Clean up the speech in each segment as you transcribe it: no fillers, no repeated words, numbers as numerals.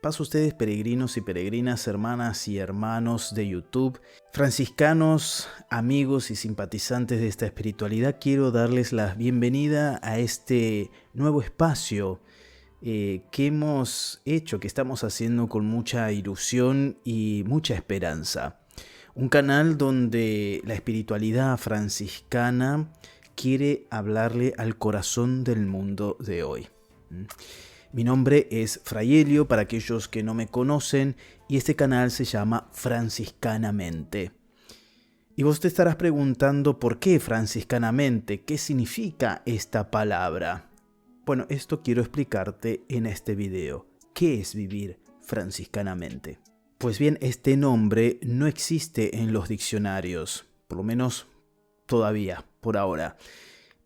Paso ustedes, peregrinos y peregrinas, hermanas y hermanos de YouTube, franciscanos, amigos y simpatizantes de esta espiritualidad, quiero darles la bienvenida a este nuevo espacio que hemos hecho, que estamos haciendo con mucha ilusión y mucha esperanza. Un canal donde la espiritualidad franciscana quiere hablarle al corazón del mundo de hoy. Mi nombre es Fray Helio, para aquellos que no me conocen, y este canal se llama Franciscanamente. Y vos te estarás preguntando por qué franciscanamente, qué significa esta palabra. Bueno, esto quiero explicarte en este video. ¿Qué es vivir franciscanamente? Pues bien, este nombre no existe en los diccionarios, por lo menos todavía, por ahora.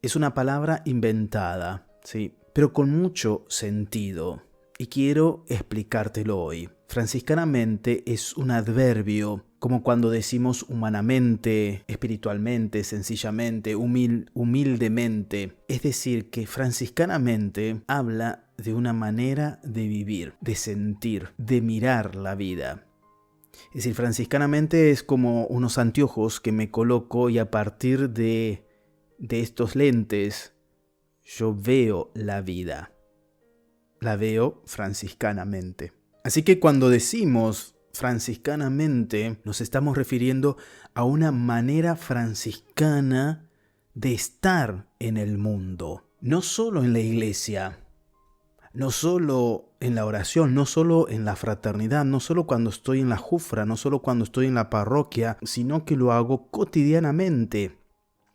Es una palabra inventada, ¿sí? Pero con mucho sentido, y quiero explicártelo hoy. Franciscanamente es un adverbio, como cuando decimos humanamente, espiritualmente, sencillamente, humildemente. Es decir, que franciscanamente habla de una manera de vivir, de sentir, de mirar la vida. Es decir, franciscanamente es como unos anteojos que me coloco y a partir de estos lentes yo veo la vida, la veo franciscanamente. Así que cuando decimos franciscanamente, nos estamos refiriendo a una manera franciscana de estar en el mundo. No solo en la iglesia, no solo en la oración, no solo en la fraternidad, no solo cuando estoy en la jufra, no solo cuando estoy en la parroquia, sino que lo hago cotidianamente.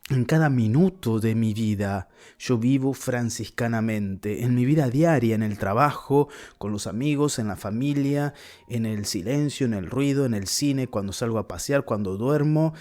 En cada minuto de mi vida yo vivo franciscanamente, en mi vida diaria, en el trabajo, con los amigos, en la familia, en el silencio, en el ruido, en el cine, cuando salgo a pasear, cuando duermo.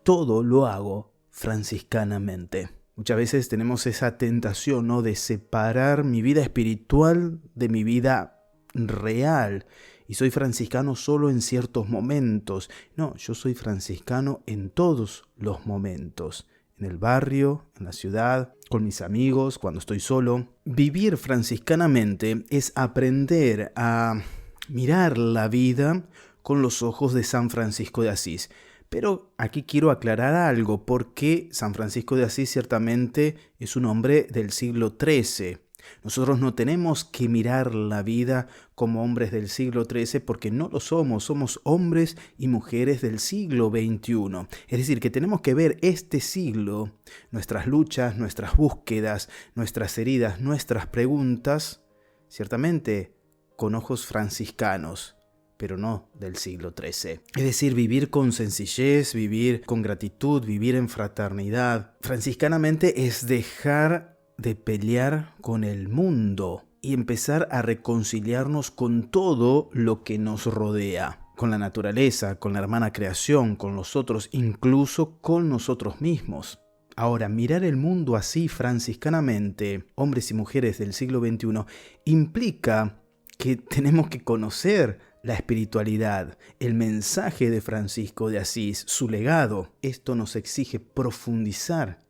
Todo lo hago franciscanamente. Muchas veces tenemos esa tentación, ¿no?, de separar mi vida espiritual de mi vida real. Y soy franciscano solo en ciertos momentos. No, yo soy franciscano en todos los momentos. En el barrio, en la ciudad, con mis amigos, cuando estoy solo. Vivir franciscanamente es aprender a mirar la vida con los ojos de San Francisco de Asís. Pero aquí quiero aclarar algo, porque San Francisco de Asís ciertamente es un hombre del siglo XIII. Nosotros no tenemos que mirar la vida como hombres del siglo XIII porque no lo somos, somos hombres y mujeres del siglo XXI. Es decir, que tenemos que ver este siglo, nuestras luchas, nuestras búsquedas, nuestras heridas, nuestras preguntas, ciertamente con ojos franciscanos, pero no del siglo XIII. Es decir, vivir con sencillez, vivir con gratitud, vivir en fraternidad. Franciscanamente es dejar de pelear con el mundo y empezar a reconciliarnos con todo lo que nos rodea, con la naturaleza, con la hermana creación, con los otros, incluso con nosotros mismos. Ahora, mirar el mundo así franciscanamente, hombres y mujeres del siglo XXI, implica que tenemos que conocer la espiritualidad, el mensaje de Francisco de Asís, su legado. Esto nos exige profundizar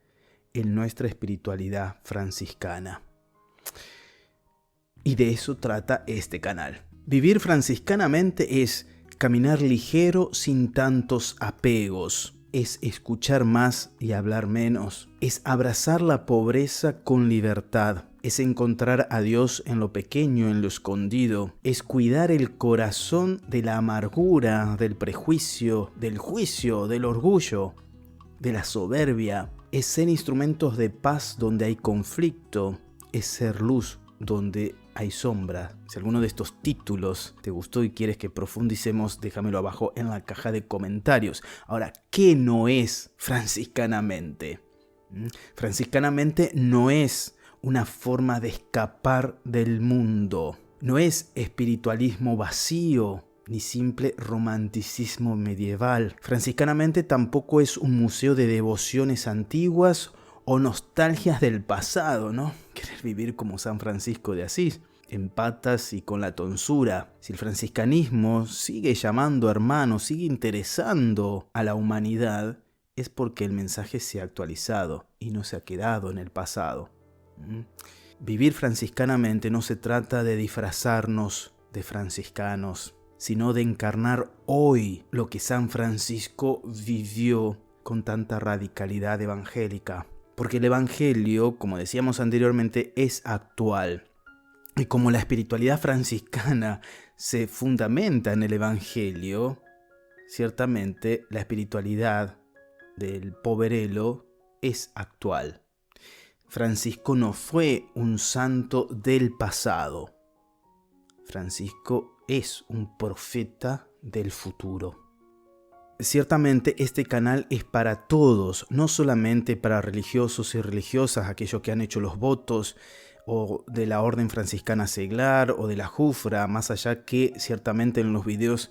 en nuestra espiritualidad franciscana. Y de eso trata este canal. Vivir franciscanamente es caminar ligero sin tantos apegos. Es escuchar más y hablar menos. Es abrazar la pobreza con libertad. Es encontrar a Dios en lo pequeño, en lo escondido. Es cuidar el corazón de la amargura, del prejuicio, del juicio, del orgullo, de la soberbia. Es ser instrumentos de paz donde hay conflicto. Es ser luz donde hay sombra. Si alguno de estos títulos te gustó y quieres que profundicemos, déjamelo abajo en la caja de comentarios. Ahora, ¿qué no es franciscanamente? Franciscanamente no es una forma de escapar del mundo. No es espiritualismo vacío ni simple romanticismo medieval. Franciscanamente tampoco es un museo de devociones antiguas o nostalgias del pasado, ¿no? Querer vivir como San Francisco de Asís, en patas y con la tonsura. Si el franciscanismo sigue llamando hermano, sigue interesando a la humanidad, es porque el mensaje se ha actualizado y no se ha quedado en el pasado. Vivir franciscanamente no se trata de disfrazarnos de franciscanos, sino de encarnar hoy lo que San Francisco vivió con tanta radicalidad evangélica. Porque el Evangelio, como decíamos anteriormente, es actual. Y como la espiritualidad franciscana se fundamenta en el Evangelio, ciertamente la espiritualidad del poverelo es actual. Francisco no fue un santo del pasado. Francisco es un profeta del futuro. Ciertamente este canal es para todos, no solamente para religiosos y religiosas, aquellos que han hecho los votos o de la Orden Franciscana Seglar o de la Jufra, más allá que ciertamente en los videos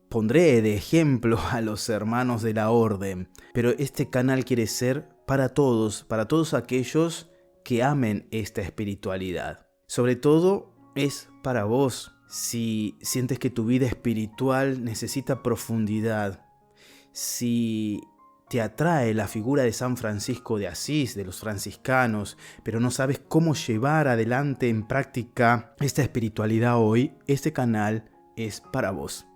pondré de ejemplo a los hermanos de la Orden. Pero este canal quiere ser para todos aquellos que amen esta espiritualidad. Sobre todo es para vos. Si sientes que tu vida espiritual necesita profundidad, si te atrae la figura de San Francisco de Asís, de los franciscanos, pero no sabes cómo llevar adelante en práctica esta espiritualidad hoy, este canal es para vos.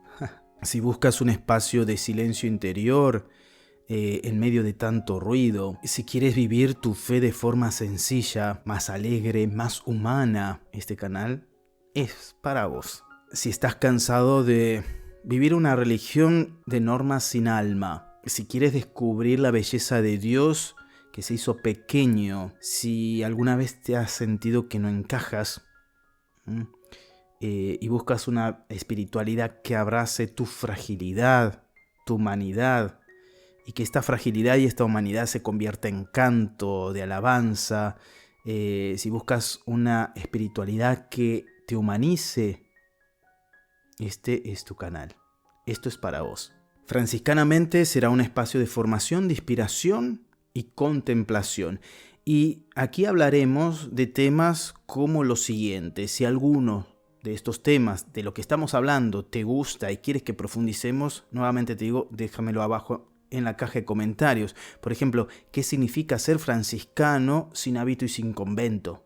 Si buscas un espacio de silencio interior, en medio de tanto ruido, si quieres vivir tu fe de forma sencilla, más alegre, más humana, este canal es para vos. Si estás cansado de vivir una religión de normas sin alma, si quieres descubrir la belleza de Dios que se hizo pequeño, si alguna vez te has sentido que no encajas y buscas una espiritualidad que abrace tu fragilidad, tu humanidad, y que esta fragilidad y esta humanidad se convierta en canto de alabanza, si buscas una espiritualidad que te humanice, este es tu canal. Esto es para vos. Franciscanamente será un espacio de formación, de inspiración y contemplación. Y aquí hablaremos de temas como los siguientes. Si alguno de estos temas, de lo que estamos hablando, te gusta y quieres que profundicemos, nuevamente te digo, déjamelo abajo en la caja de comentarios. Por ejemplo, ¿qué significa ser franciscano sin hábito y sin convento?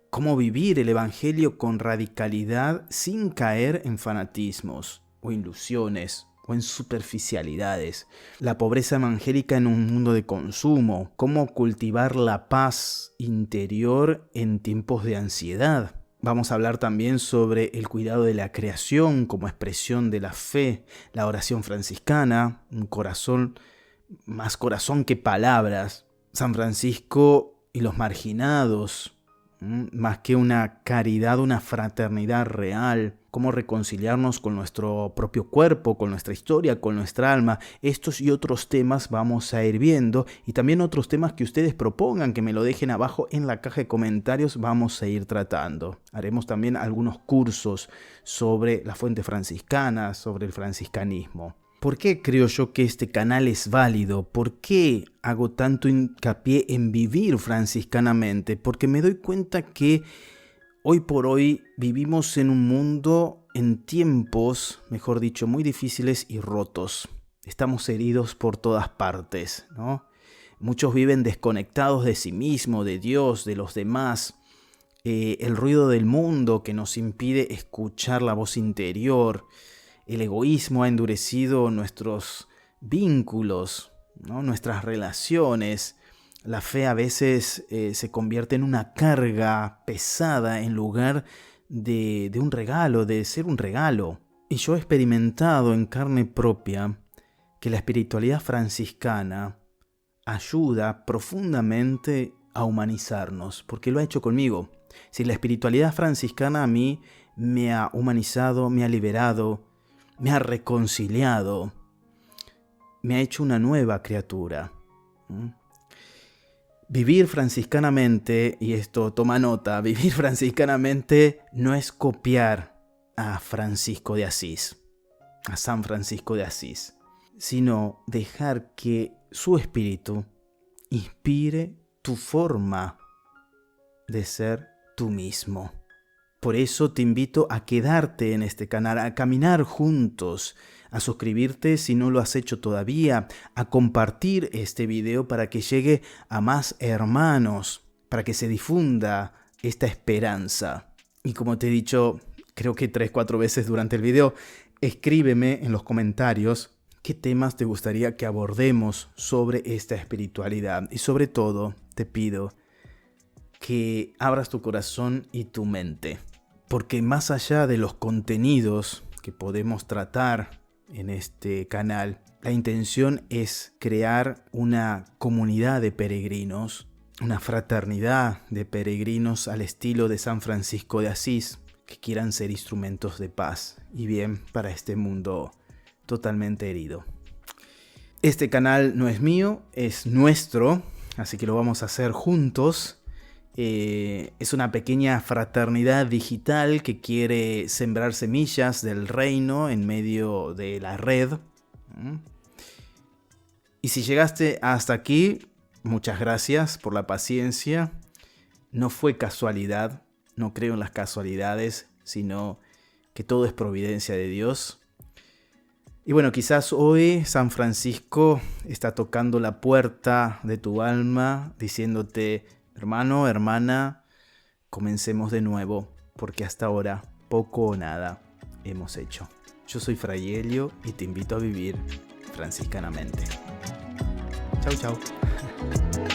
¿Cómo vivir el Evangelio con radicalidad sin caer en fanatismos o ilusiones o en superficialidades? La pobreza evangélica en un mundo de consumo. ¿Cómo cultivar la paz interior en tiempos de ansiedad? Vamos a hablar también sobre el cuidado de la creación como expresión de la fe, la oración franciscana, un corazón, más corazón que palabras, San Francisco y los marginados, más que una caridad, una fraternidad real, cómo reconciliarnos con nuestro propio cuerpo, con nuestra historia, con nuestra alma. Estos y otros temas vamos a ir viendo, y también otros temas que ustedes propongan, que me lo dejen abajo en la caja de comentarios, vamos a ir tratando. Haremos también algunos cursos sobre la fuente franciscana, sobre el franciscanismo. ¿Por qué creo yo que este canal es válido? ¿Por qué hago tanto hincapié en vivir franciscanamente? Porque me doy cuenta que hoy por hoy vivimos en un mundo, en tiempos, mejor dicho, muy difíciles y rotos. Estamos heridos por todas partes, ¿no? Muchos viven desconectados de sí mismos, de Dios, de los demás. El ruido del mundo que nos impide escuchar la voz interior. El egoísmo ha endurecido nuestros vínculos, ¿no? Nuestras relaciones. La fe a veces se convierte en una carga pesada en lugar de un regalo, de ser un regalo. Y yo he experimentado en carne propia que la espiritualidad franciscana ayuda profundamente a humanizarnos, porque lo ha hecho conmigo. Si la espiritualidad franciscana a mí me ha humanizado, me ha liberado, me ha reconciliado, me ha hecho una nueva criatura. Vivir franciscanamente, y esto toma nota, vivir franciscanamente no es copiar a Francisco de Asís, a San Francisco de Asís, sino dejar que su espíritu inspire tu forma de ser tú mismo. Por eso te invito a quedarte en este canal, a caminar juntos, a suscribirte si no lo has hecho todavía, a compartir este video para que llegue a más hermanos. para que se difunda esta esperanza. Y como te he dicho, creo que 3-4 veces durante el video, escríbeme en los comentarios qué temas te gustaría que abordemos sobre esta espiritualidad. Y sobre todo, te pido que abras tu corazón y tu mente. Porque más allá de los contenidos que podemos tratar en este canal, la intención es crear una comunidad de peregrinos, una fraternidad de peregrinos al estilo de San Francisco de Asís, que quieran ser instrumentos de paz y bien para este mundo totalmente herido. Este canal no es mío, es nuestro, así que lo vamos a hacer juntos. Es una pequeña fraternidad digital que quiere sembrar semillas del reino en medio de la red. Y si llegaste hasta aquí, muchas gracias por la paciencia. No fue casualidad, no creo en las casualidades, sino que todo es providencia de Dios. Y bueno, quizás hoy San Francisco está tocando la puerta de tu alma, diciéndote: hermano, hermana, comencemos de nuevo, porque hasta ahora poco o nada hemos hecho. Yo soy Fray Helio y te invito a vivir franciscanamente. Chau, chau.